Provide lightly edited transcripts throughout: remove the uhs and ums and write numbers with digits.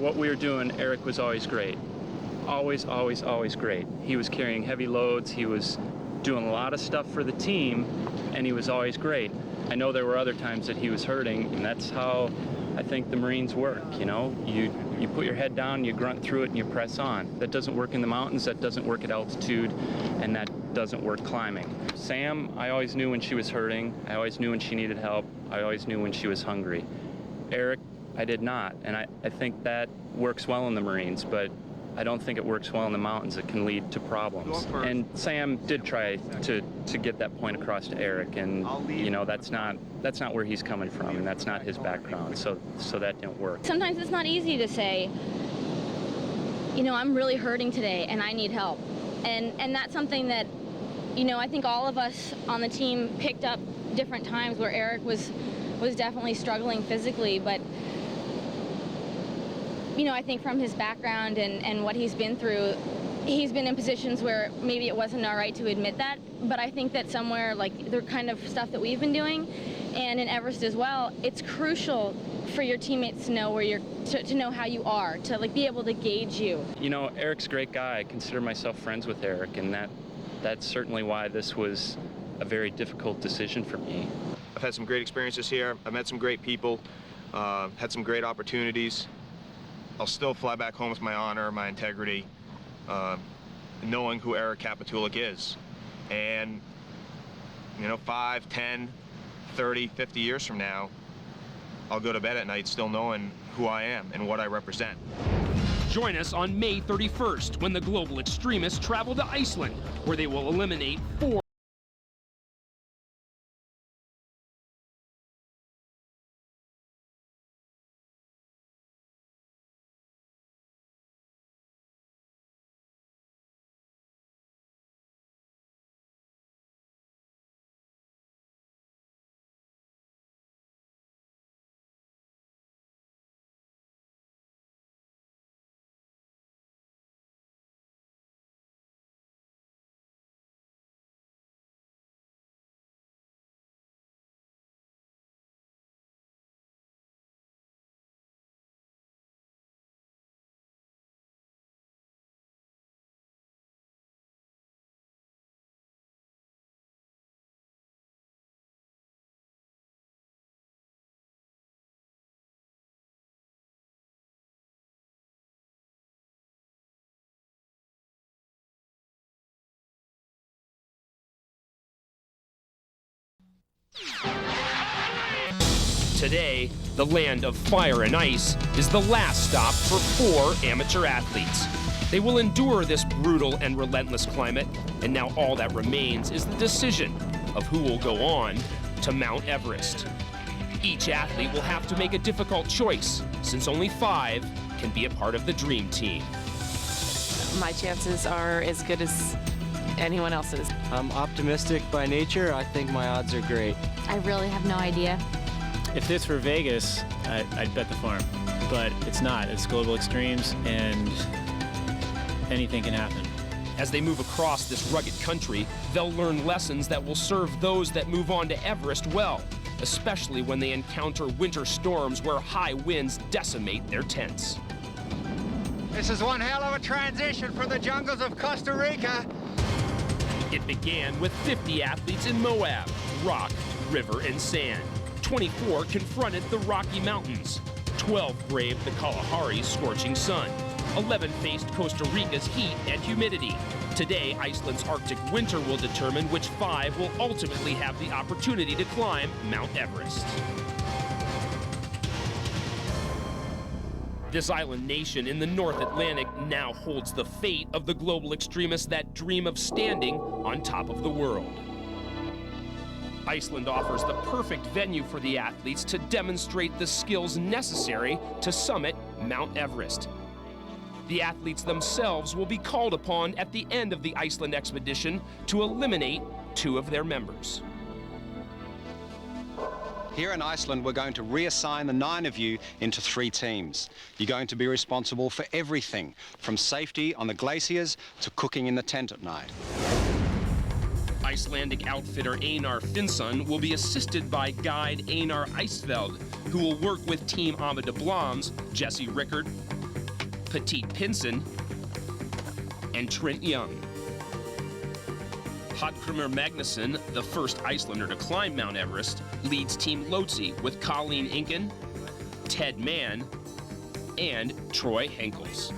what we were doing, Eric was always great. Always, always, always great. He was carrying heavy loads, he was doing a lot of stuff for the team, and he was always great. I know there were other times that he was hurting, and that's how I think the Marines work, you know? You put your head down, you grunt through it, and you press on. That doesn't work in the mountains, that doesn't work at altitude, and that doesn't work climbing. Sam, I always knew when she was hurting, I always knew when she needed help, I always knew when she was hungry. Eric, I did not, and I think that works well in the Marines, but I don't think it works well in the mountains. It can lead to problems. And Sam did try to get that point across to Eric, and you know, that's not where he's coming from, and that's not his background, so that didn't work. Sometimes it's not easy to say, you know, I'm really hurting today and I need help. And that's something that, you know, I think all of us on the team picked up different times where Eric was definitely struggling physically, but you know, I think from his background and what he's been through, he's been in positions where maybe it wasn't all right to admit that, but I think that somewhere, like the kind of stuff that we've been doing, and in Everest as well, it's crucial for your teammates to know where you're, to know how you are, to like be able to gauge you. You know, Eric's a great guy. I consider myself friends with Eric, and that's certainly why this was a very difficult decision for me. I've had some great experiences here. I've met some great people, had some great opportunities. I'll still fly back home with my honor, my integrity, knowing who Eric Kapitulik is. And, you know, 5, 10, 30, 50 years from now, I'll go to bed at night still knowing who I am and what I represent. Join us on May 31st when the global extremists travel to Iceland, where they will eliminate 4Today, the land of fire and ice is the last stop for 4 amateur athletes. They will endure this brutal and relentless climate, and now all that remains is the decision of who will go on to Mount Everest. Each athlete will have to make a difficult choice, since only 5 can be a part of the dream team. My chances are as good as anyone else's. I'm optimistic by nature. I think my odds are great. I really have no idea. If this were Vegas, I'd bet the farm, but it's not. It's global extremes, and anything can happen. As they move across this rugged country, they'll learn lessons that will serve those that move on to Everest well, especially when they encounter winter storms where high winds decimate their tents. This is one hell of a transition for the jungles of Costa Rica. It began with 50 athletes in Moab, rock, river, and sand. 24 confronted the Rocky Mountains. 12 braved the Kalahari's scorching sun. 11 faced Costa Rica's heat and humidity. Today, Iceland's Arctic winter will determine which 5 will ultimately have the opportunity to climb Mount Everest. This island nation in the North Atlantic now holds the fate of the global extremists that dream of standing on top of the world. Iceland offers the perfect venue for the athletes to demonstrate the skills necessary to summit Mount Everest. The athletes themselves will be called upon at the end of the Iceland expedition to eliminate 2 of their members. Here in Iceland, we're going to reassign the 9 of you into 3 teams. You're going to be responsible for everything, from safety on the glaciers to cooking in the tent at night. Icelandic outfitter Einar Finnsson will be assisted by guide Einar Eisfeld, who will work with Team Ama de Blom's Jesse Rickard, Petit Pinson, and Trent Young. Hallgrímur Magnusson, the first Icelander to climb Mount Everest, leads Team Lhotse with Colleen Inken, Ted Mann, and Troy Henkels.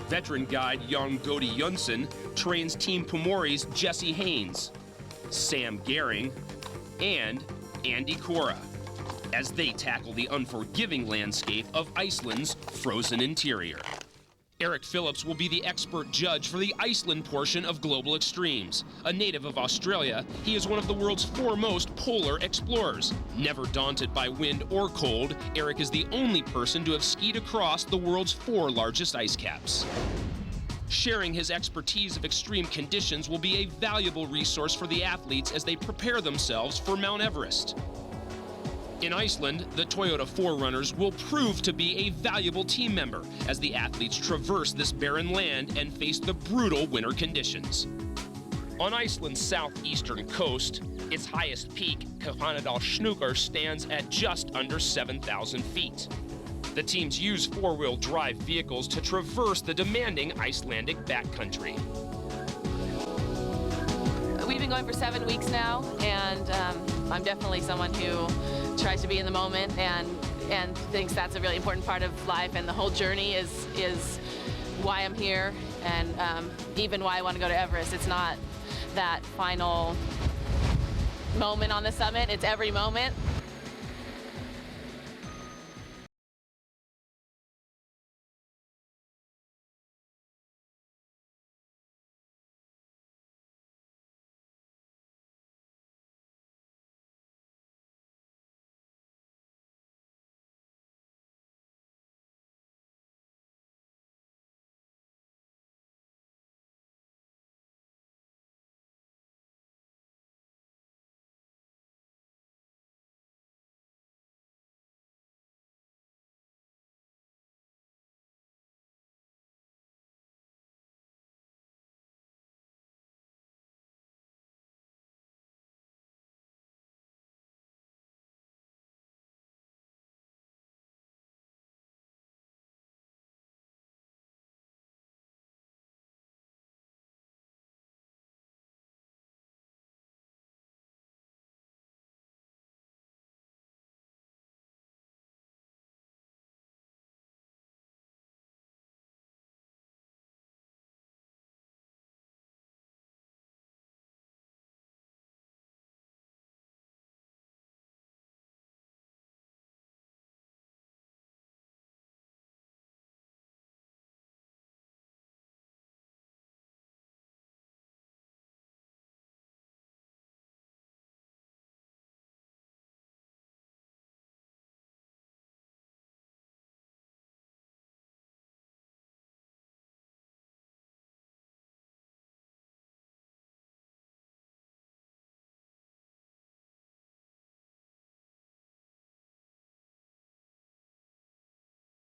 Veteran guide Jan Godi Jönsson trains Team Pomori's Jesse Haynes, Sam Gehring, and Andy Cora as they tackle the unforgiving landscape of Iceland's frozen interior. Eric Phillips will be the expert judge for the Iceland portion of Global Extremes. A native of Australia, he is one of the world's foremost polar explorers. Never daunted by wind or cold, Eric is the only person to have skied across the world's 4 largest ice caps. Sharing his expertise of extreme conditions will be a valuable resource for the athletes as they prepare themselves for Mount Everest. In Iceland, the Toyota 4Runners will prove to be a valuable team member as the athletes traverse this barren land and face the brutal winter conditions. On Iceland's southeastern coast, its highest peak, Kafnadalshnúkur, stands at just under 7,000 feet. The teams use 4-wheel drive vehicles to traverse the demanding Icelandic backcountry. We've been going for 7 weeks now, and I'm definitely someone who tries to be in the moment and thinks that's a really important part of life, and the whole journey is why I'm here, and even why I want to go to Everest. It's not that final moment on the summit, it's every moment.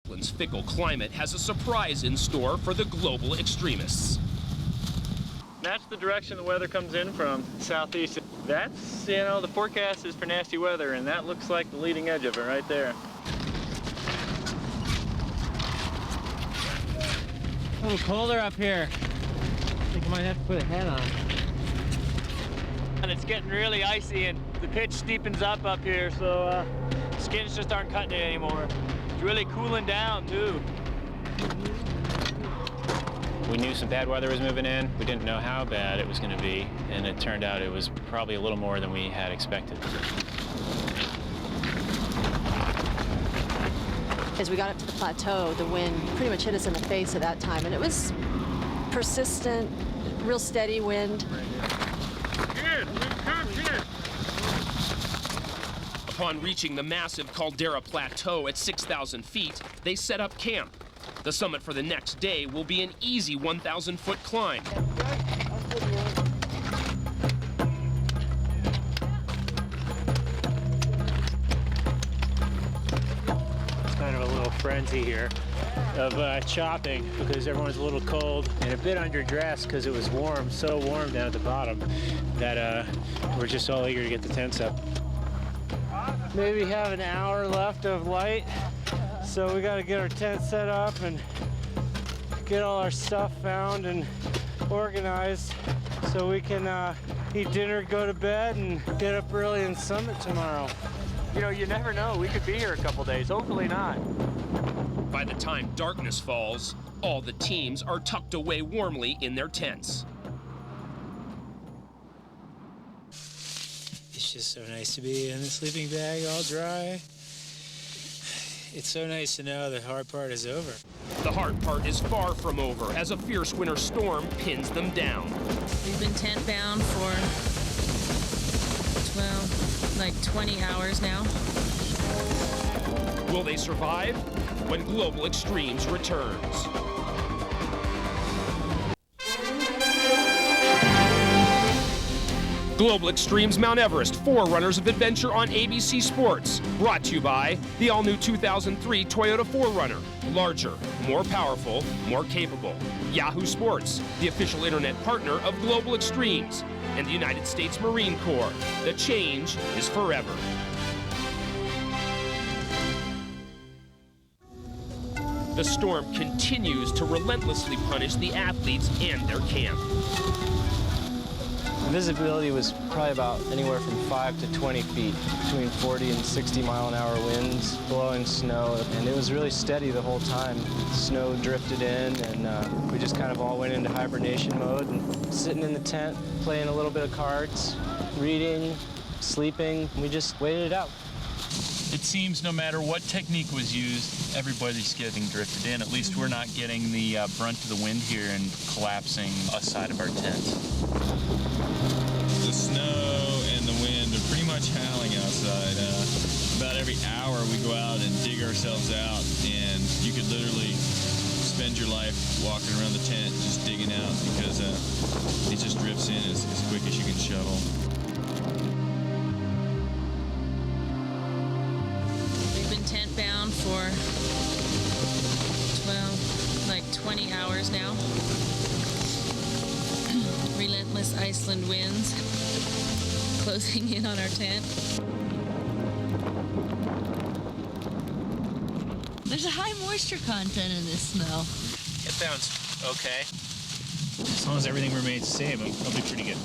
Iceland's fickle climate has a surprise in store for the global extremists. That's the direction the weather comes in from, southeast. That's, you know, the forecast is for nasty weather, and that looks like the leading edge of it right there. A little colder up here. I think I might have to put a hat on. And it's getting really icy, and the pitch steepens up here, so skins just aren't cutting it anymore. It's really cooling down, too. We knew some bad weather was moving in. We didn't know how bad it was going to be, and it turned out it was probably a little more than we had expected. As we got up to the plateau, the wind pretty much hit us in the face at that time, and it was persistent, real steady wind. Upon reaching the massive Caldera Plateau at 6,000 feet, they set up camp. The summit for the next day will be an easy 1,000-foot climb. It's kind of a little frenzy here of chopping because everyone's a little cold and a bit underdressed because it was warm, so warm down at the bottom that we're just all eager to get the tents up. Maybe have an hour left of light, So we got to get our tent set up and get all our stuff found and organized so we can eat dinner, go to bed, and get up early and summit tomorrow. You know, you never know. We could be here a couple days. Hopefully not. By the time darkness falls, all the teams are tucked away warmly in their tents. It's just so nice to be in the sleeping bag all dry. It's so nice to know the hard part is over. The hard part is far from over as a fierce winter storm pins them down. We've been tent bound for, well, like 20 hours now. Will they survive? When Global Extremes returns. Global Extremes Mount Everest, Forerunners of Adventure on ABC Sports. Brought to you by the all-new 2003 Toyota 4Runner. Larger, more powerful, more capable. Yahoo Sports, the official internet partner of Global Extremes. And the United States Marine Corps. The change is forever. The storm continues to relentlessly punish the athletes and their camp. The visibility was probably about anywhere from 5 to 20 feet, between 40 and 60 mile-an-hour winds, blowing snow, and it was really steady the whole time. Snow drifted in, and we just kind of all went into hibernation mode, and sitting in the tent, playing a little bit of cards, reading, sleeping. We just waited it out. It seems no matter what technique was used, everybody's getting drifted in. At least we're not getting the brunt of the wind here and collapsing a side of our tent. The snow and the wind are pretty much howling outside. About every hour we go out and dig ourselves out, and you could literally spend your life walking around the tent just digging out because it just drifts in as quick as you can shovel. Tent bound for, well, like 20 hours now. Relentless Iceland winds closing in on our tent. There's a high moisture content in this snow. It sounds okay. As long as everything remains the same, I'll be pretty good.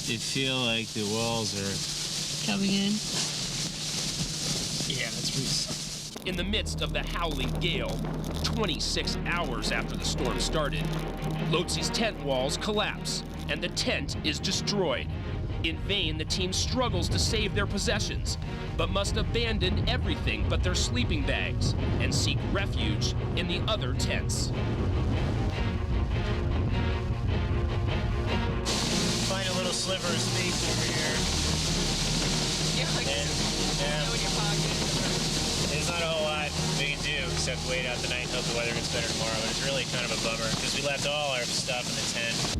They feel like the walls are Coming in. Yeah, that's pretty. In the midst of the howling gale, 26 hours after the storm started, Lotsi's tent walls collapse and the tent is destroyed. In vain, the team struggles to save their possessions, but must abandon everything but their sleeping bags and seek refuge in the other tents. Find a little sliver of space over here. There's not a whole lot we can do except wait out the night and hope the weather gets better tomorrow, but it's really kind of a bummer because we left all our stuff in the tent.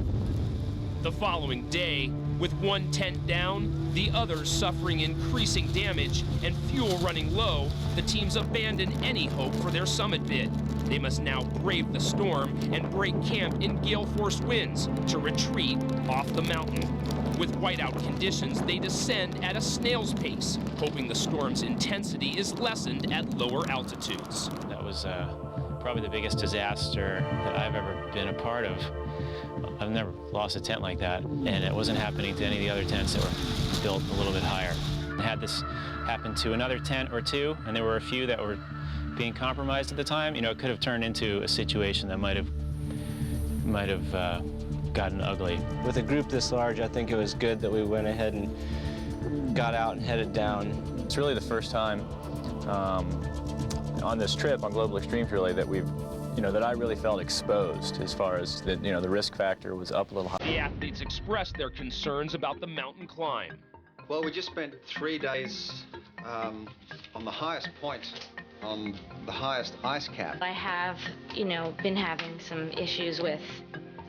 The following day, with one tent down, the others suffering increasing damage, and fuel running low, the teams abandon any hope for their summit bid. They must now brave the storm and break camp in gale-force winds to retreat off the mountain. With whiteout conditions, they descend at a snail's pace, hoping the storm's intensity is lessened at lower altitudes. That was probably the biggest disaster that I've ever been a part of. I've never lost a tent like that, and it wasn't happening to any of the other tents that were built a little bit higher. Had this happen to another tent or two, and there were a few that were being compromised at the time, you know, it could have turned into a situation that might have gotten ugly. With a group this large, I think it was good that we went ahead and got out and headed down. It's really the first time on this trip, on Global Extremes, really, that we've, that I really felt exposed as far as the risk factor was up a little high. The athletes expressed their concerns about the mountain climb. Well, we just spent 3 days on the highest point, on the highest ice cap. I have, been having some issues with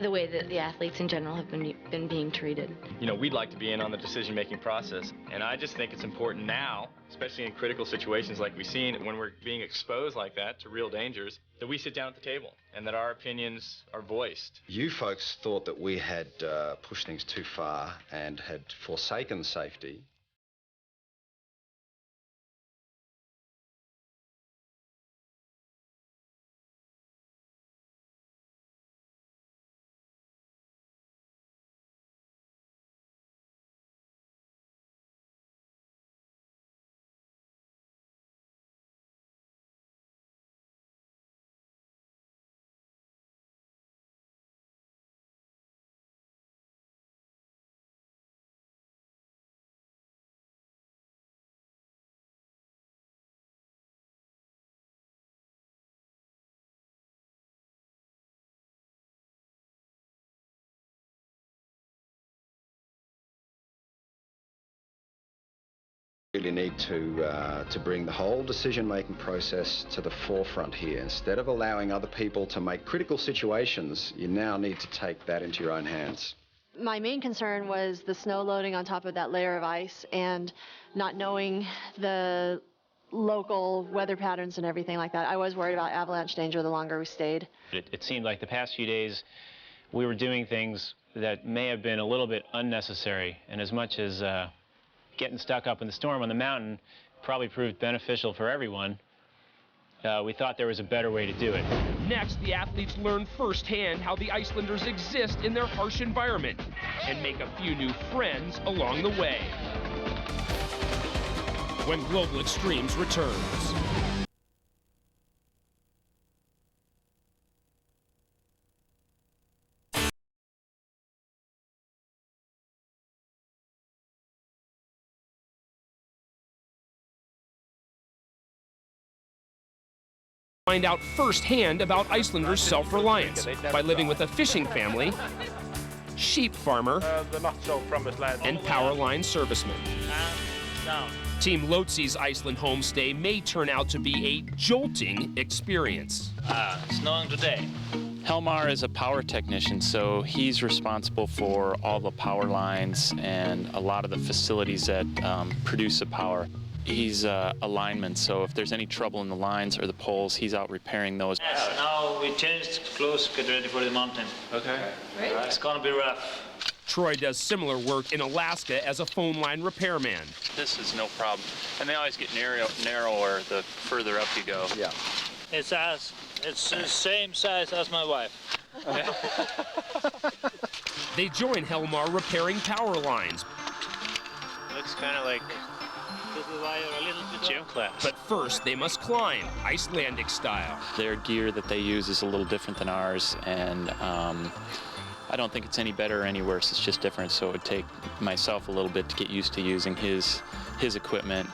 the way that the athletes in general have been being treated. We'd like to be in on the decision-making process, and I just think it's important now, especially in critical situations like we've seen, when we're being exposed like that to real dangers, that we sit down at the table and that our opinions are voiced. You folks thought that we had pushed things too far and had forsaken safety. really need to bring the whole decision-making process to the forefront here. Instead of allowing other people to make critical situations, you now need to take that into your own hands. My main concern was the snow loading on top of that layer of ice and not knowing the local weather patterns and everything like that. I was worried about avalanche danger the longer we stayed. It seemed like the past few days we were doing things that may have been a little bit unnecessary, and as much as getting stuck up in the storm on the mountain probably proved beneficial for everyone, we thought there was a better way to do it. Next, the athletes learn firsthand how the Icelanders exist in their harsh environment and make a few new friends along the way. When Global Extremes returns. Find out firsthand about Icelanders' self-reliance by living with a fishing family, sheep farmer, and power line serviceman. Team Lotsi's Iceland homestay may turn out to be a jolting experience. Snowing today. Helmar is a power technician, so he's responsible for all the power lines and a lot of the facilities that produce the power. He's a lineman, so if there's any trouble in the lines or the poles, he's out repairing those. Yes, now we changed clothes, get ready for the mountain. Okay. Great. It's gonna be rough. Troy does similar work in Alaska as a phone line repairman. This is no problem. And they always get narrower the further up you go. Yeah. It's the same size as my wife. They join Helmar repairing power lines. Looks kind of like a gym class. But first, they must climb, Icelandic style. Their gear that they use is a little different than ours, and I don't think it's any better or any worse. It's just different, so it would take myself a little bit to get used to using his equipment.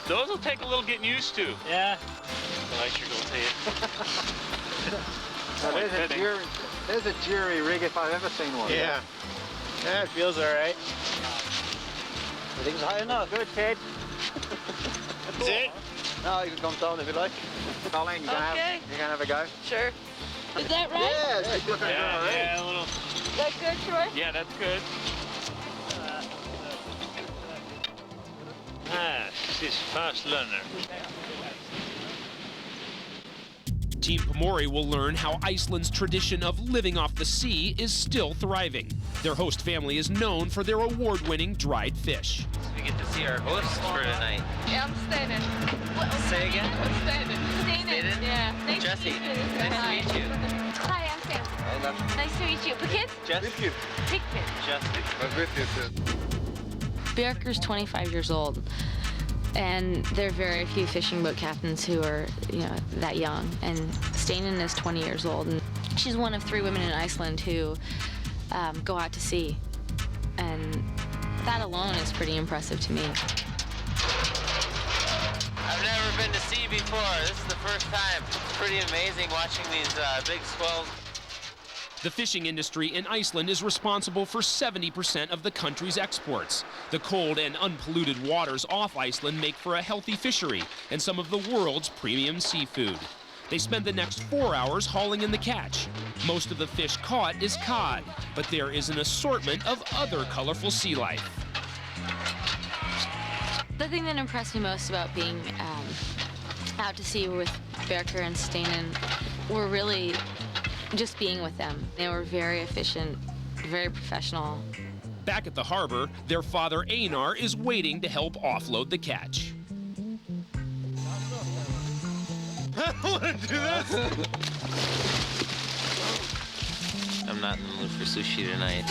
Those will take a little getting used to. Yeah. I sure don't see it. There's a jury rig if I've ever seen one. Yeah. Yeah, it feels all right. Everything's high enough. Good, kid. That's it? No, you can come down if you like. Colleen, you Okay. you gonna have a go? Sure. Is that right? Yeah, it's looking all right. Yeah, a little. Is that good, Troy? Yeah, that's good. She's fast learner. Team Pomori will learn how Iceland's tradition of living off the sea is still thriving. Their host family is known for their award-winning dried fish. We get to see our hosts for tonight. Yeah, I'm Staden. Say again? Staden. Yeah. Nice Jesse, to meet you. nice to meet you. Hi, I'm Sam. Nice to meet you. Pickett? Jesse. Pickett. Jesse. Bjarker's 25 years old, and there are very few fishing boat captains who are, that young. And Stainen is 20 years old, and she's one of 3 women in Iceland who go out to sea, and that alone is pretty impressive to me. I've never been to sea before. This is the first time. It's pretty amazing watching these big swells. The fishing industry in Iceland is responsible for 70% of the country's exports. The cold and unpolluted waters off Iceland make for a healthy fishery and some of the world's premium seafood. They spend the next 4 hours hauling in the catch. Most of the fish caught is cod, but there is an assortment of other colorful sea life. The thing that impressed me most about being out to sea with Bjarker and Stainen were really just being with them. They were very efficient, very professional. Back at the harbor, their father Einar is waiting to help offload the catch. I want to do this. I'm not in the mood for sushi tonight.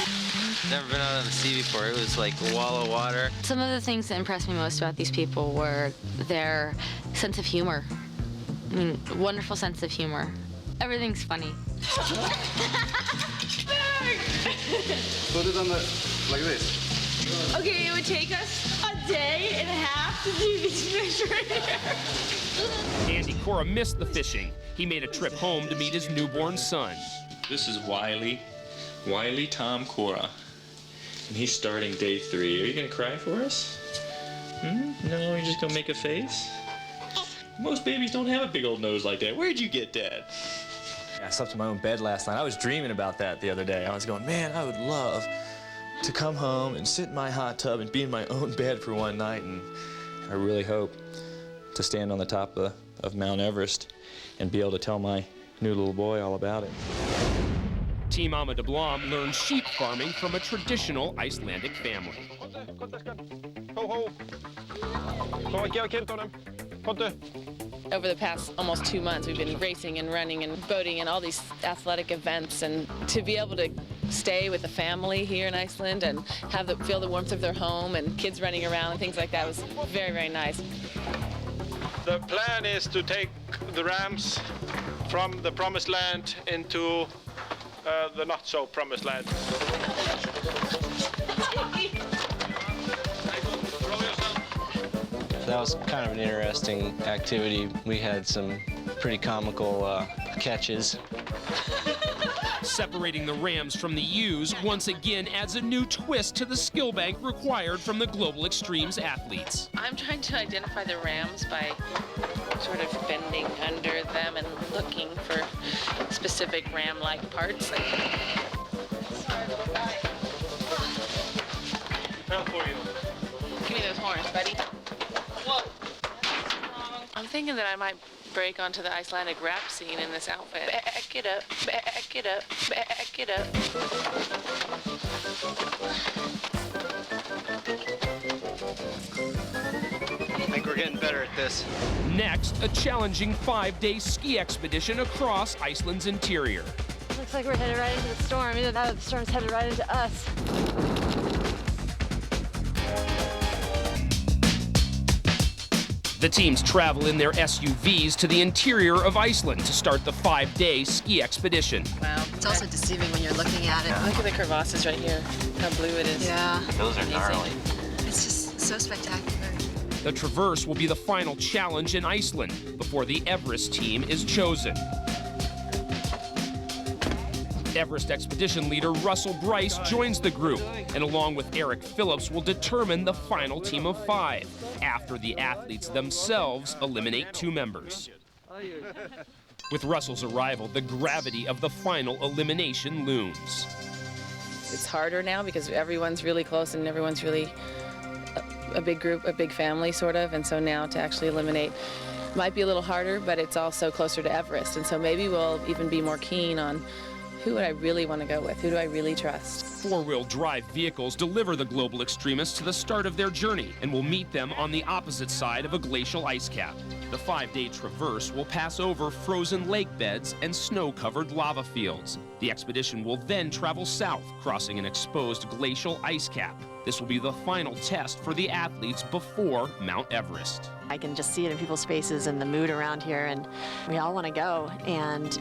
Never been out on the sea before. It was like a wall of water. Some of the things that impressed me most about these people were their sense of humor. I mean, wonderful sense of humor. Everything's funny. Put it on like this. Okay, it would take us a day and a half to do these fish right here. Andy Cora missed the fishing. He made a trip home to meet his newborn son. This is Wiley Tom Cora. And he's starting day 3. Are you gonna cry for us? No, you're just gonna make a face? Most babies don't have a big old nose like that. Where'd you get that? I slept in my own bed last night. I was dreaming about that the other day. I was going, man, I would love to come home and sit in my hot tub and be in my own bed for one night. And I really hope to stand on the top of Mount Everest and be able to tell my new little boy all about it. Team Ama de Blom learned sheep farming from a traditional Icelandic family. Over the past almost 2 months, we've been racing and running and boating and all these athletic events, and to be able to stay with the family here in Iceland and feel the warmth of their home and kids running around and things like that was very, very nice. The plan is to take the rams from the promised land into the not so promised land. That was kind of an interesting activity. We had some pretty comical catches. Separating the rams from the ewes once again adds a new twist to the skill bank required from the Global Extremes athletes. I'm trying to identify the rams by sort of bending under them and looking for specific ram-like parts. Give me those horns, buddy. Whoa. I'm thinking that I might break onto the Icelandic rap scene in this outfit. Back it up, back it up, back it up. I think we're getting better at this. Next, a challenging 5-day ski expedition across Iceland's interior. Looks like we're headed right into the storm. Either that or the storm's headed right into us. The teams travel in their SUVs to the interior of Iceland to start the 5-day ski expedition. Wow. It's also deceiving when you're looking at it. Look at the crevasses right here, how blue it is. Yeah. Those are gnarly. It's just so spectacular. The Traverse will be the final challenge in Iceland before the Everest team is chosen. Everest expedition leader Russell Bryce joins the group, and along with Eric Phillips will determine the final team of 5 after the athletes themselves eliminate 2 members. With Russell's arrival, the gravity of the final elimination looms. It's harder now because everyone's really close and everyone's really a big group, a big family sort of, and so now to actually eliminate might be a little harder, but it's also closer to Everest, and so maybe we'll even be more keen on who would I really want to go with? Who do I really trust? 4-wheel drive vehicles deliver the global extremists to the start of their journey and will meet them on the opposite side of a glacial ice cap. The 5-day traverse will pass over frozen lake beds and snow-covered lava fields. The expedition will then travel south, crossing an exposed glacial ice cap. This will be the final test for the athletes before Mount Everest. I can just see it in people's faces and the mood around here, and we all want to go, and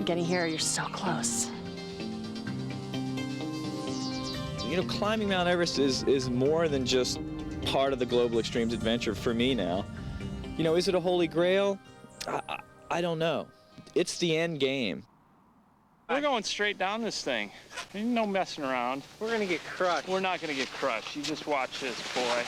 getting here, you're so close. You know, climbing Mount Everest is more than just part of the Global Extremes adventure for me now. You know, is it a holy grail? I don't know. It's the end game. We're going straight down this thing. Ain't no messing around. We're going to get crushed. We're not going to get crushed. You just watch this, boy.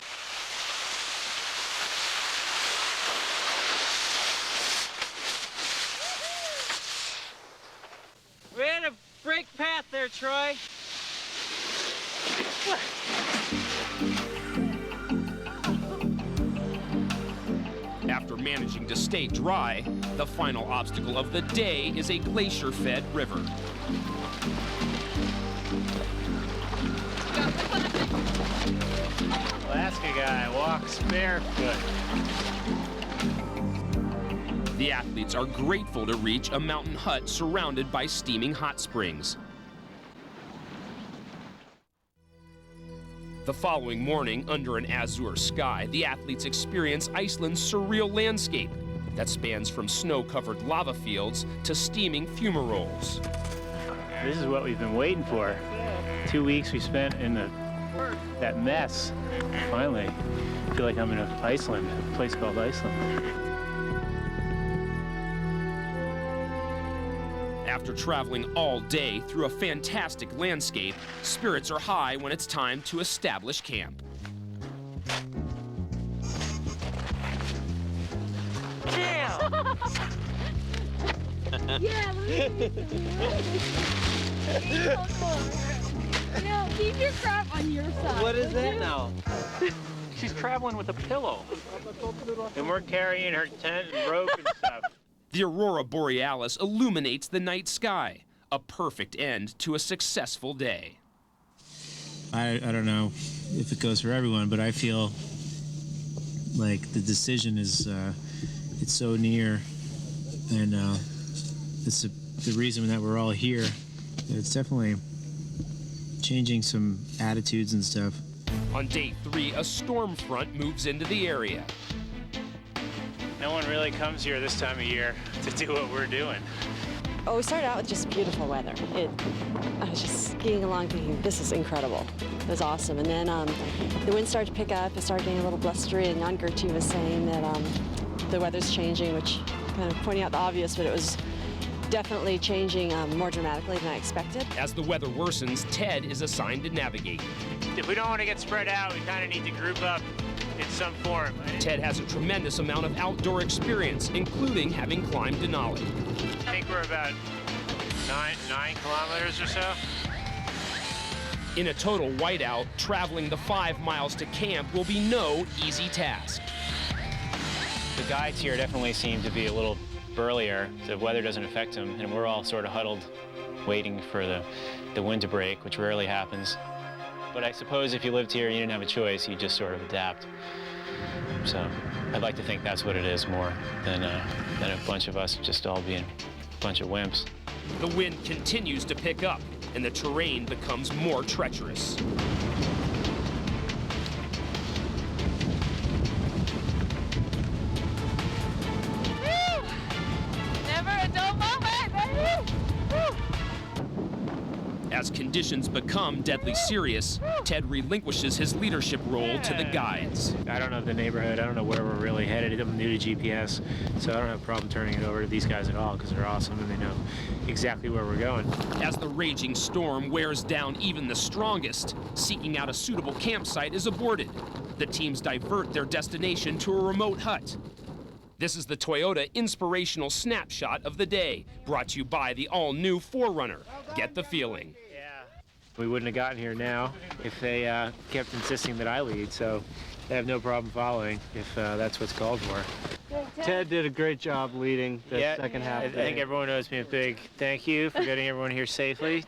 We had a break path there, Troy. After managing to stay dry, the final obstacle of the day is a glacier-fed river. Alaska guy walks barefoot. The athletes are grateful to reach a mountain hut surrounded by steaming hot springs. The following morning, under an azure sky, the athletes experience Iceland's surreal landscape that spans from snow-covered lava fields to steaming fumaroles. This is what we've been waiting for. 2 weeks we spent in that mess. Finally, I feel like I'm in Iceland, a place called Iceland. After traveling all day through a fantastic landscape, spirits are high when it's time to establish camp. Yeah, no, keep your crap on your side. What is that now? She's traveling with a pillow. And we're carrying her tent and rope and stuff. The aurora borealis illuminates the night sky, a perfect end to a successful day. I don't know if it goes for everyone, but I feel like the decision is it's so near, and it's the reason that we're all here. It's definitely changing some attitudes and stuff. On day 3, a storm front moves into the area. No one really comes here this time of year to do what we're doing. Oh, we started out with just beautiful weather. I was just skiing along thinking, this is incredible. It was awesome. And then the wind started to pick up. It started getting a little blustery, and Jan Gertie was saying that the weather's changing, which kind of pointing out the obvious, but it was definitely changing more dramatically than I expected. As the weather worsens, Ted is assigned to navigate. If we don't want to get spread out, we kind of need to group up in some form. Ted has a tremendous amount of outdoor experience, including having climbed Denali. I think we're about 9 kilometers or so. In a total whiteout, traveling the 5 miles to camp will be no easy task. The guides here definitely seem to be a little burlier. The weather doesn't affect them, and we're all sort of huddled, waiting for the wind to break, which rarely happens. But I suppose if you lived here and you didn't have a choice, you just sort of adapt. So I'd like to think that's what it is more than a bunch of us just all being a bunch of wimps. The wind continues to pick up, and the terrain becomes more treacherous. Never a dull moment, baby! Woo! As conditions become deadly serious, Ted relinquishes his leadership role to the guides. I don't know the neighborhood. I don't know where we're really headed. I'm new to GPS, so I don't have a problem turning it over to these guys at all because they're awesome and they know exactly where we're going. As the raging storm wears down even the strongest, seeking out a suitable campsite is aborted. The teams divert their destination to a remote hut. This is the Toyota inspirational snapshot of the day, brought to you by the all-new 4Runner. Get the feeling. We wouldn't have gotten here now if they kept insisting that I lead, so they have no problem following if that's what's called for. Ted did a great job leading the second half. I think everyone owes me a big thank you for getting everyone here safely.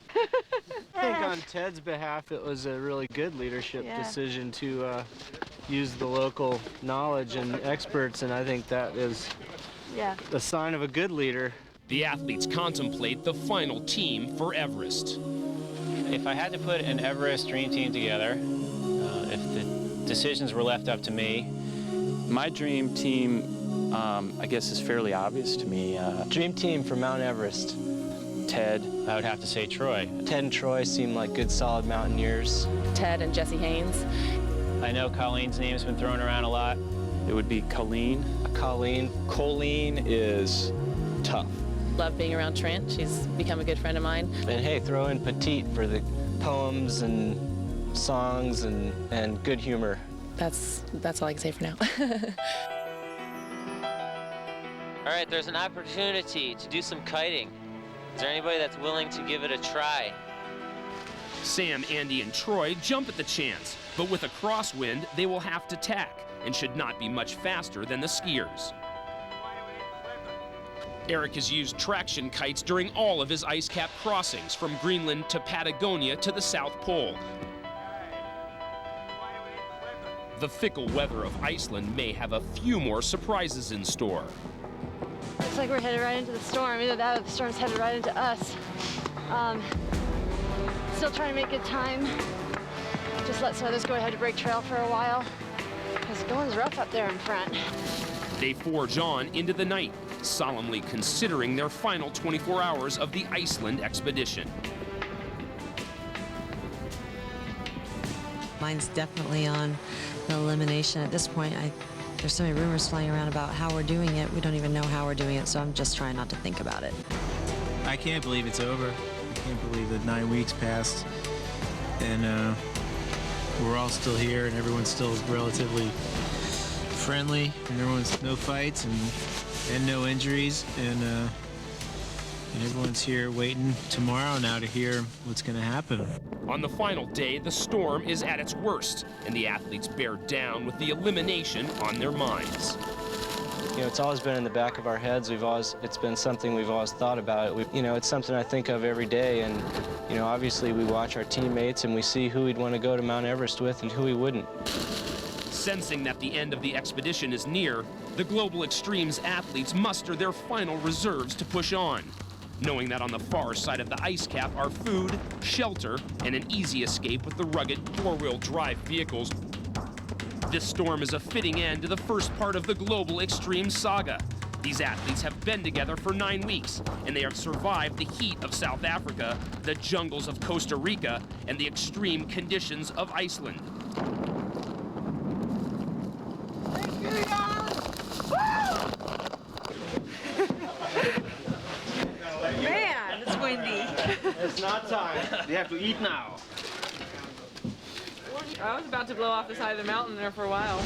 I think on Ted's behalf, it was a really good leadership decision to use the local knowledge and experts, and I think that is a sign of a good leader. The athletes contemplate the final team for Everest. If I had to put an Everest dream team together, if the decisions were left up to me, my dream team, I guess, is fairly obvious to me. Dream team for Mount Everest. Ted, I would have to say Troy. Ted and Troy seem like good, solid mountaineers. Ted and Jesse Haynes. I know Colleen's name's been thrown around a lot. It would be Colleen. Colleen is tough. Love being around Trent. She's become a good friend of mine. And hey, throw in Petite for the poems and songs and good humor. That's all I can say for now. All right, there's an opportunity to do some kiting. Is there anybody that's willing to give it a try? Sam, Andy, and Troy jump at the chance, but with a crosswind, they will have to tack and should not be much faster than the skiers. Eric has used traction kites during all of his ice cap crossings, from Greenland to Patagonia to the South Pole. The fickle weather of Iceland may have a few more surprises in store. Looks like we're headed right into the storm. Either that or the storm's headed right into us. Still trying to make good time. Just let some others go ahead to break trail for a while, because the going's rough up there in front. They forge on into the night, solemnly considering their final 24 hours of the Iceland expedition. Mine's definitely on the elimination at this point. There's so many rumors flying around about how we're doing it. We don't even know how we're doing it, so I'm just trying not to think about it. I can't believe it's over. I can't believe that 9 weeks passed, and we're all still here, and everyone's still relatively friendly, and everyone's no fights and no injuries, and everyone's here waiting tomorrow now to hear what's going to happen. On the final day, the storm is at its worst, and the athletes bear down with the elimination on their minds. You know, it's always been in the back of our heads. It's been something we've always thought about. It's something I think of every day, and, obviously we watch our teammates and we see who we'd want to go to Mount Everest with and who we wouldn't. Sensing that the end of the expedition is near, the Global Extremes athletes muster their final reserves to push on, knowing that on the far side of the ice cap are food, shelter, and an easy escape with the rugged four-wheel drive vehicles. This storm is a fitting end to the first part of the Global Extremes saga. These athletes have been together for 9 weeks, and they have survived the heat of South Africa, the jungles of Costa Rica, and the extreme conditions of Iceland. Man, it's windy. It's not time. We have to eat now. I was about to blow off the side of the mountain there for a while.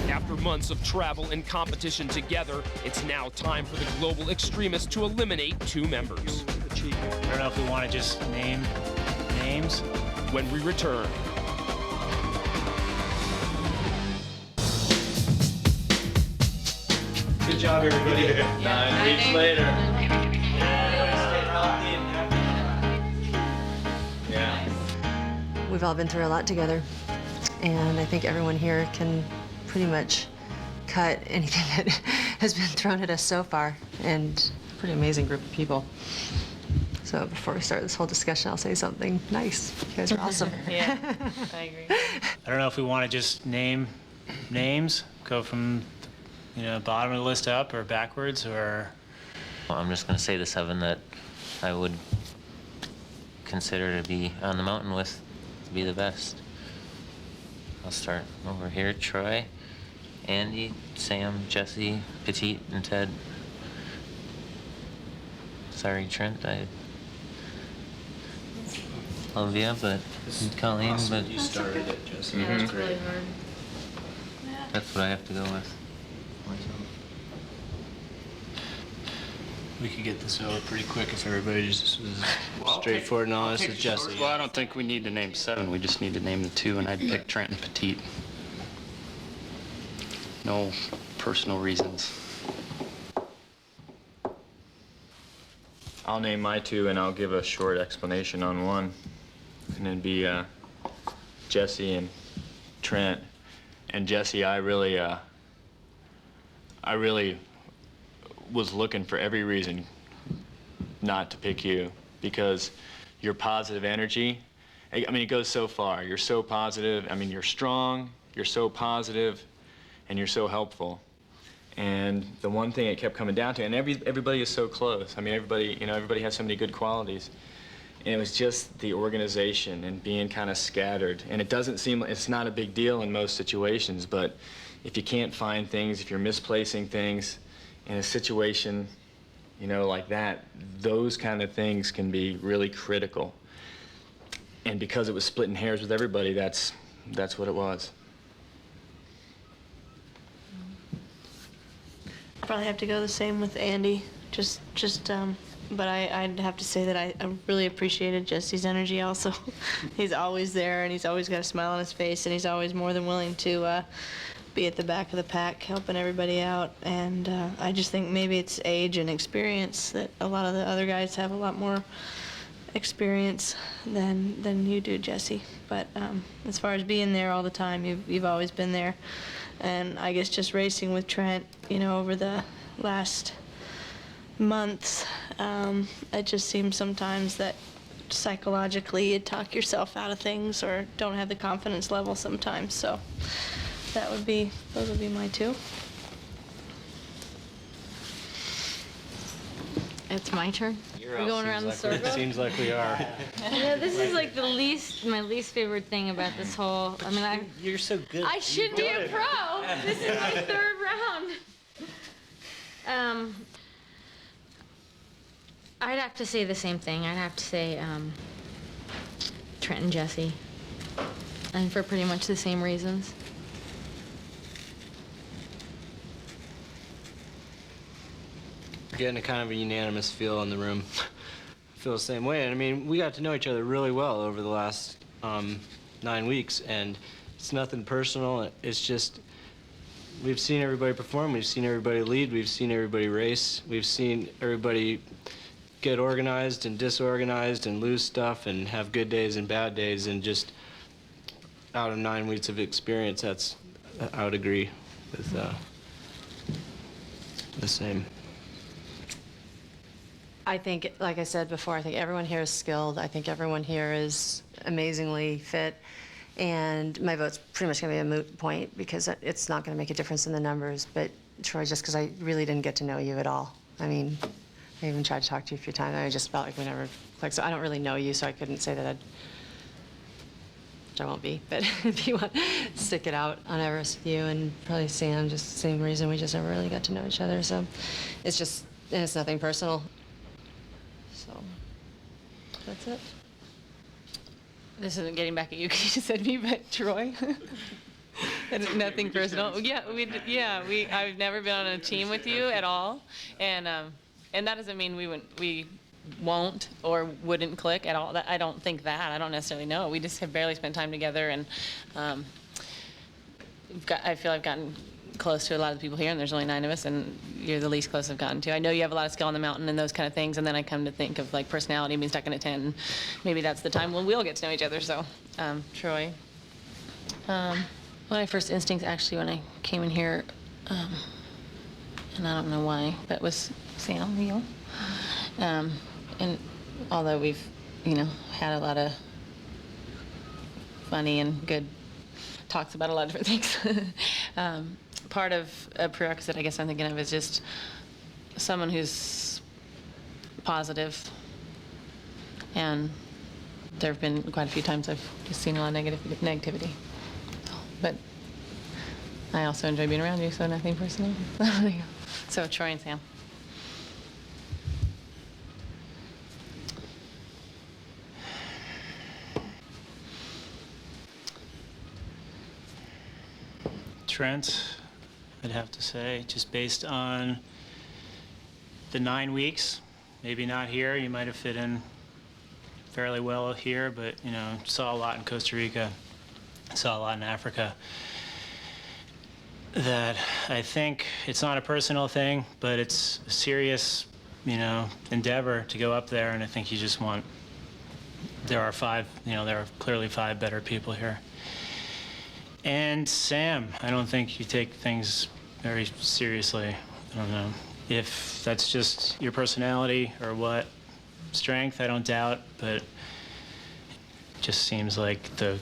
After months of travel and competition together, it's now time for the Global Extremists to eliminate 2 members. I don't know if we want to just name names. When we return. Good job, everybody. 9 weeks later. Yeah. We've all been through a lot together, and I think everyone here can pretty much cut anything that has been thrown at us so far, and a pretty amazing group of people. So before we start this whole discussion, I'll say something nice. You guys are awesome. Yeah, I agree. I don't know if we want to just name names, go from bottom of the list up or backwards, or... Well, I'm just going to say the 7 that I would consider to be on the mountain with to be the best. I'll start over here. Troy, Andy, Sam, Jesse, Petite, and Ted. Sorry, Trent, I love you, but Colleen, but You started it, Jesse. Yeah, it's really hard. that's what I have to go with. We could get this over pretty quick if everybody just was straightforward and honest with Jesse. Well, I don't think we need to name 7. We just need to name the 2, and I'd pick Trent and Petite. No personal reasons. I'll name my 2, and I'll give a short explanation on one. And it'd be Jesse and Trent. And Jesse, I really was looking for every reason not to pick you, because your positive energy, I mean, it goes so far. You're so positive. I mean, you're strong, you're so positive, and you're so helpful. And the one thing it kept coming down to, and everybody is so close. I mean, everybody has so many good qualities. And it was just the organization and being kind of scattered. And it doesn't seem like it's not a big deal in most situations, but if you can't find things, if you're misplacing things in a situation, like that, those kind of things can be really critical. And because it was splitting hairs with everybody, that's what it was. Probably have to go the same with Andy. But I'd have to say that I really appreciated Jesse's energy also. He's always there, and he's always got a smile on his face, and he's always more than willing to be at the back of the pack, helping everybody out. And I just think maybe it's age and experience that a lot of the other guys have a lot more experience than you do, Jesse. But as far as being there all the time, you've always been there. And I guess just racing with Trent, over the last months, it just seems sometimes that psychologically you talk yourself out of things or don't have the confidence level sometimes. So those would be my 2. It's my turn. We're going around the circle. It seems like we are. Yeah, this is like my least favorite thing about this whole. I mean, You're so good. I should be a pro. This is my 3rd round. I'd have to say the same thing. I'd have to say Trent and Jesse, and for pretty much the same reasons. Getting a kind of a unanimous feel in the room. I feel the same way. And I mean, we got to know each other really well over the last 9 weeks, and it's nothing personal. It's just, we've seen everybody perform, we've seen everybody lead, we've seen everybody race, we've seen everybody get organized and disorganized and lose stuff and have good days and bad days, and just out of 9 weeks of experience, I would agree with the same. I think, like I said before, I think everyone here is skilled. I think everyone here is amazingly fit. And my vote's pretty much going to be a moot point because it's not going to make a difference in the numbers. But Troy, just because I really didn't get to know you at all. I mean, I even tried to talk to you a few times. I just felt like we never clicked. So I don't really know you, so I couldn't say that which I won't be. But if you want to stick it out on Everest with you and probably Sam, just the same reason, we just never really got to know each other. So it's just, and it's nothing personal. So that's it. This isn't getting back at you because you said me, but Troy. Nothing personal. Yeah, I've never been on a team with you at all, and that doesn't mean we won't or wouldn't click at all. I don't think that. I don't necessarily know. We just have barely spent time together, and I feel I've gotten close to a lot of the people here, and there's only 9 of us, and you're the least close I've gotten to. I know you have a lot of skill on the mountain and those kind of things, and then I come to think of like personality, being stuck in a tent, and maybe that's the time when we'll get to know each other. So, Troy. My first instinct actually when I came in here, and I don't know why, but it was Sam, you. And although we've, had a lot of funny and good talks about a lot of different things, part of a prerequisite I guess I'm thinking of is just someone who's positive, and there have been quite a few times I've just seen a lot of negativity. But I also enjoy being around you, so nothing personal. So Troy and Sam. Trent, I'd have to say, just based on the 9 weeks, maybe not here, you might have fit in fairly well here, but saw a lot in Costa Rica, saw a lot in Africa, that I think it's not a personal thing, but it's a serious, endeavor to go up there, and I think you just want, there are clearly 5 better people here. And Sam, I don't think you take things very seriously. I don't know if that's just your personality or what. Strength, I don't doubt, but it just seems like the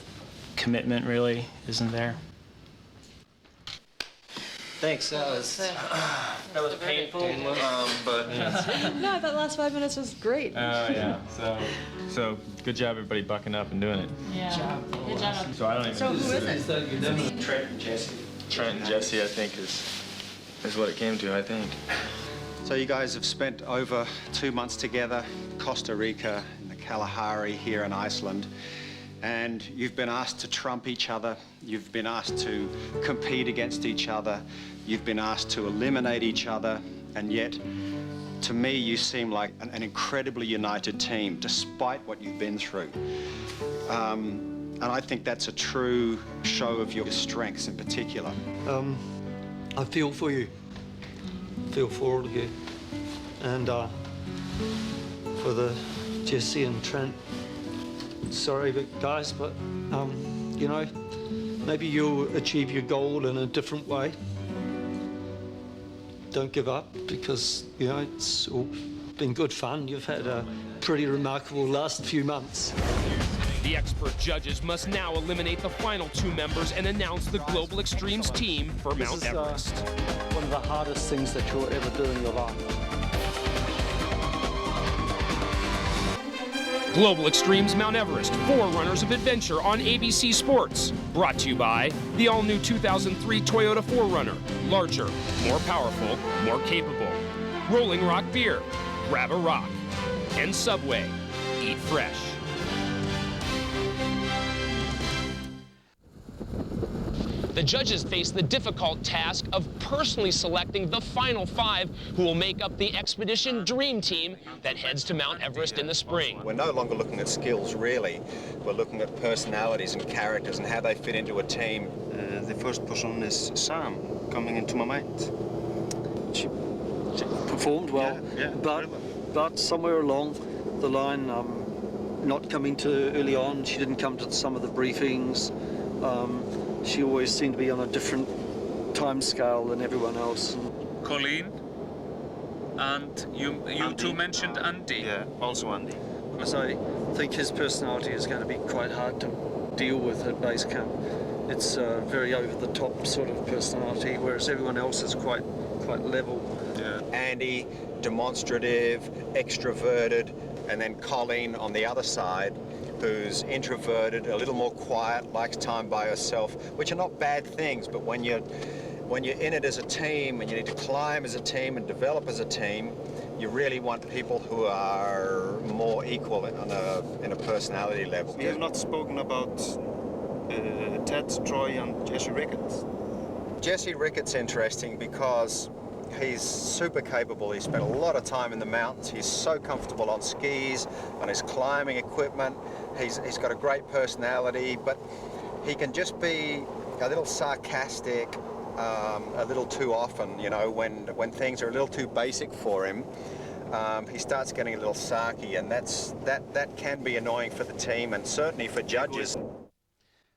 commitment really isn't there. Thanks. That was painful, but No, I thought the last 5 minutes was great. Oh yeah. So good job, everybody, bucking up and doing it. Yeah. Good job. So I don't even. So who is it? Trent and Jesse. Trent and Jesse, I think, is what it came to. I think. So you guys have spent over 2 months together, Costa Rica, in the Kalahari, here in Iceland, and you've been asked to trump each other. You've been asked to compete against each other. You've been asked to eliminate each other, and yet, to me, you seem like an incredibly united team, despite what you've been through. And I think that's a true show of your strengths in particular. I feel for you. Feel for all of you. And for the Jesse and Trent, sorry, but guys, but maybe you'll achieve your goal in a different way. Don't give up, because it's all been good fun. You've had a pretty remarkable last few months. The expert judges must now eliminate the final 2 members and announce the Global Extremes team for Mount Everest. One of the hardest things that you'll ever do in your life. Global Extremes Mount Everest, Forerunners of Adventure on ABC Sports. Brought to you by the all-new 2003 Toyota 4Runner. Larger, more powerful, more capable. Rolling Rock Beer. Grab a rock. and Subway. Eat fresh. The judges face the difficult task of personally selecting the final 5 who will make up the expedition dream team that heads to Mount Everest in the spring. We're no longer looking at skills, really. We're looking at personalities and characters and how they fit into a team. The first person is Sam, coming into my mind. She performed well, but somewhere along the line, not coming to early on, she didn't come to some of the briefings. She always seemed to be on a different time scale than everyone else. Colleen, and you two mentioned Andy. Yeah, also Andy. Because I think his personality is going to be quite hard to deal with at base camp. It's a very over-the-top sort of personality, whereas everyone else is quite level. Yeah. Andy, demonstrative, extroverted, and then Colleen on the other side, who's introverted, a little more quiet, likes time by herself, which are not bad things, but when you're in it as a team and you need to climb as a team and develop as a team, you really want people who are more equal in a personality level. We have not spoken about Ted, Troy and Jesse Ricketts. Jesse Ricketts interesting because he's super capable. He spent a lot of time in the mountains. He's so comfortable on skis, on his climbing equipment. He's got a great personality, but he can just be a little sarcastic a little too often, you know, when things are a little too basic for him. He starts getting a little sarky, and that can be annoying for the team and certainly for judges.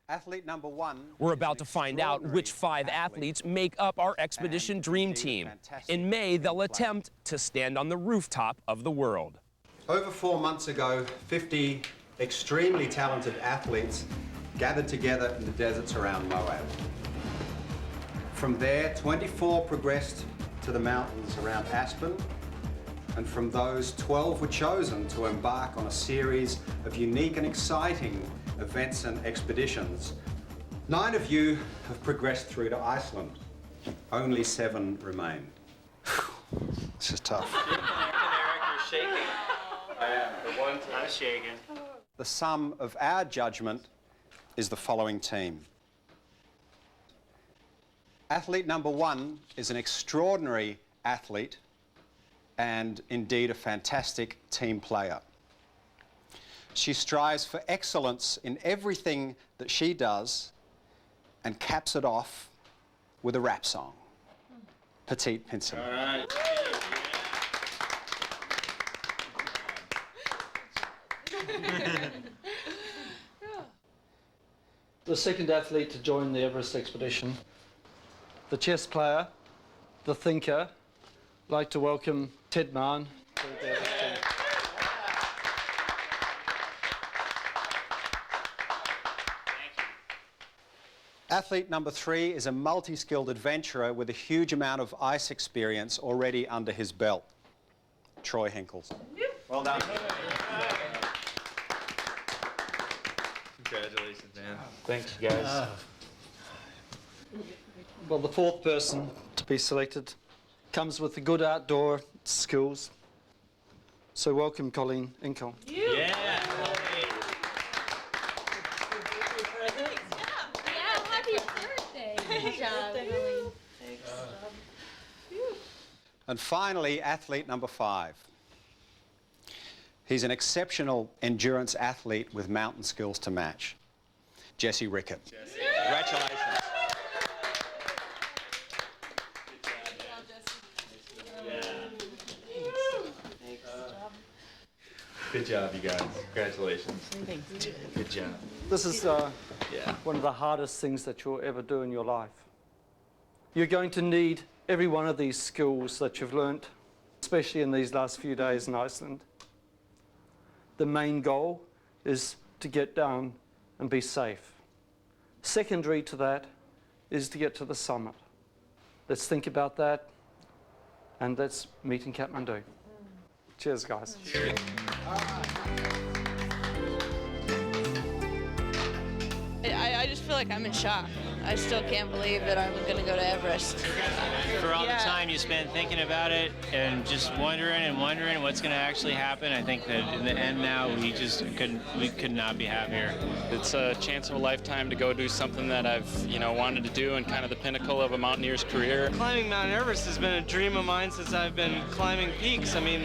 Athlete number 1. We're about to find out which 5 athletes make up our expedition dream team. In May, they'll attempt to stand on the rooftop of the world. Over 4 months ago, 50 extremely talented athletes gathered together in the deserts around Moab. From there, 24 progressed to the mountains around Aspen, and from those, 12 were chosen to embark on a series of unique and exciting events and expeditions. 9 of you have progressed through to Iceland. Only 7 remain. This is tough. Eric, you're shaking. I am. The one time. I'm shaking. The sum of our judgment is the following team. Athlete number 1 is an extraordinary athlete and indeed a fantastic team player. She strives for excellence in everything that she does and caps it off with a rap song. Petite Pinson. All right. The second athlete to join the Everest expedition, the chess player, the thinker. I'd like to welcome Ted Mann to the Everest team. Athlete number 3 is a multi-skilled adventurer with a huge amount of ice experience already under his belt. Troy Hinkles. Well done. Congratulations, man. Thanks, guys. Well, the fourth person to be selected comes with the good outdoor skills. So welcome, Colleen Inkle. Yeah. And finally, athlete number 5. He's an exceptional endurance athlete with mountain skills to match. Jesse Rickett. Congratulations. Good job, you guys. Congratulations. Good job. This is one of the hardest things that you'll ever do in your life. You're going to need every one of these skills that you've learnt, especially in these last few days in Iceland. The main goal is to get down and be safe. Secondary to that is to get to the summit. Let's think about that, and let's meet in Kathmandu. Cheers, guys. Cheers. I just feel like I'm in shock. I still can't believe that I'm going to go to Everest. For all the time you spend thinking about it and just wondering what's going to actually happen, I think that in the end now we could not be happier. It's a chance of a lifetime to go do something that I've, wanted to do and kind of the pinnacle of a mountaineer's career. Climbing Mount Everest has been a dream of mine since I've been climbing peaks. I mean,